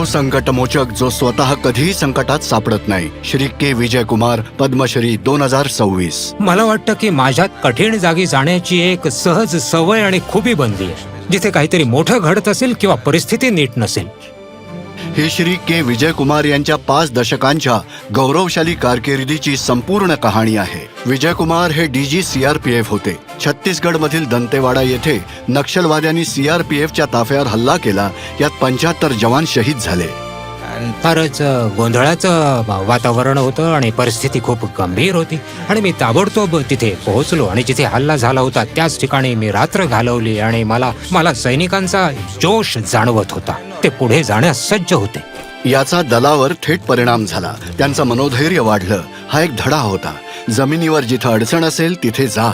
तो संकटमोचक जो स्वतः कधीही संकटात सापडत नाही. श्री के विजय कुमार, पद्मश्री 2026. मला वाटतं की माझ्यात कठीण जागी जाण्याची एक सहज सवय आणि खुबी बनली आहे. जिथे काहीतरी मोठं घडत असेल किंवा परिस्थिती नीट नसेल. ही श्री के विजय कुमार यांच्या 5 दशकांच्या गौरवशाली कारकिर्दीची संपूर्ण कहाणी आहे. विजय कुमार हे DG CRPF होते. छत्तीसगडमधील दंतेवाडा येथे नक्षलवाद्यांनी CRPFच्या ताफ्यावर हल्ला केला. यात 75 जवान शहीद झाले. फारच गोंधळाचं वातावरण होतं आणि परिस्थिती खूप गंभीर होती. आणि मी ताबडतोब तिथे पोहोचलो आणि जिथे हल्ला झाला होता त्याच ठिकाणी मी रात्र घालवली. आणि मला सैनिकांचा जोश जाणवत होता. ते पुढे जाण्यास सज्ज होते. याचा दलावर थेट परिणाम झाला. त्यांचं मनोधैर्य वाढलं. हा एक धडा होता. जमिनीवर जिथं अडचण असेल तिथे जा.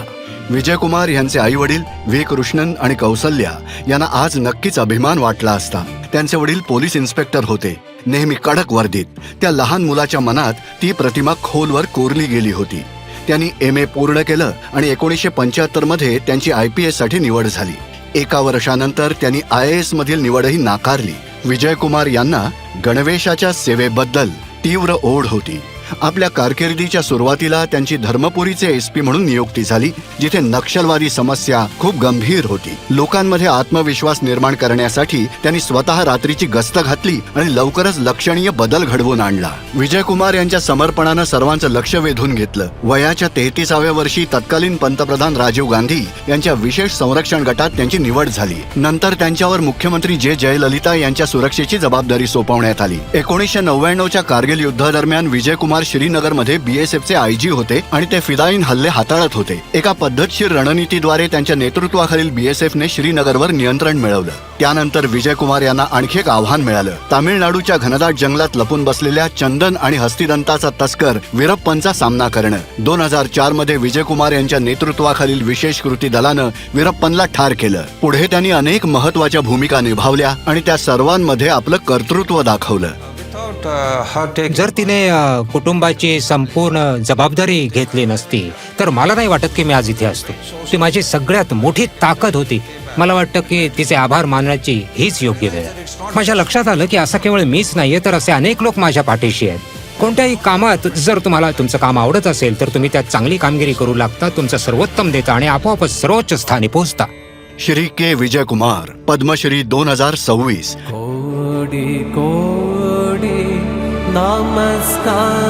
विजय कुमार यांचे आई वडील व्ही कृष्णन आणि कौसल्या यांना आज नक्कीच अभिमान वाटला असता. त्यांचे वडील पोलीस इन्स्पेक्टर होते, नेहमी कडक वर्दीत. त्या लहान मुलाच्या मनात ती प्रतिमा खोलवर कोरली गेली होती. त्यांनी MA पूर्ण केलं आणि 1975 मध्ये त्यांची IPS साठी निवड झाली. 1 वर्षानंतर त्यांनी IAS मधील निवडही नाकारली. विजय कुमार यांना गणवेशाच्या सेवेबद्दल तीव्र ओढ होती. आपल्या कारकिर्दीच्या सुरुवातीला त्यांची धर्मपुरीचे SP म्हणून नियुक्ती झाली, जिथे नक्षलवादी समस्या खूप गंभीर होती. लोकांमध्ये आत्मविश्वास निर्माण करण्यासाठी त्यांनी स्वतः रात्रीची गस्त घातली आणि लवकरच लक्षणीय बदल घडवून आणला. विजय कुमार यांच्या समर्पणानं सर्वांचं लक्ष वेधून घेतलं. वयाच्या 33व्या वर्षी तत्कालीन पंतप्रधान राजीव गांधी यांच्या विशेष संरक्षण गटात त्यांची निवड झाली. नंतर त्यांच्यावर मुख्यमंत्री जयललिता यांच्या सुरक्षेची जबाबदारी सोपवण्यात आली. 1999च्या कारगिल युद्धादरम्यान विजय कुमार श्रीनगरमध्ये BSFचे IG होते आणि ते फिदाईन हल्ले हाताळत होते. एका पद्धतशीर रणनीतीद्वारे त्यांच्या नेतृत्वाखालील BSFने श्रीनगरवर नियंत्रण मिळवलं. त्यानंतर विजय कुमार यांना आणखी एक आव्हान मिळालं. तामिळनाडूच्या घनदाट जंगलात लपून बसलेल्या चंदन आणि हस्तिदंताचा तस्कर वीरप्पनचा सामना करणं. 2004 मध्ये विजय कुमार यांच्या नेतृत्वाखालील विशेष कृती दलानं वीरप्पनला ठार केलं. पुढे त्यांनी अनेक महत्वाच्या भूमिका निभावल्या आणि त्या सर्वांमध्ये आपलं कर्तृत्व दाखवलं. जर तिने कुटुंबाची संपूर्ण जबाबदारी घेतली नसती तर मला नाही वाटत की मी आज इथे असतो. ती माझी सगळ्यात मोठी ताकद होती. मला वाटतं की तिचे आभार मानण्याची हीच योग्य वेळ. माझ्या लक्षात आलं की असं केवळ मीच नाहीये तर असे अनेक लोक माझ्या पाठीशी आहेत. कोणत्याही कामात जर तुम्हाला तुमचं काम आवडत असेल तर तुम्ही त्यात चांगली कामगिरी करू लागता, तुमचं सर्वोत्तम देता आणि आपोआपच सर्वोच्च स्थानी पोहोचता. श्री के विजय कुमार, पद्मश्री 2026. कोडी कोडी नमस्कार.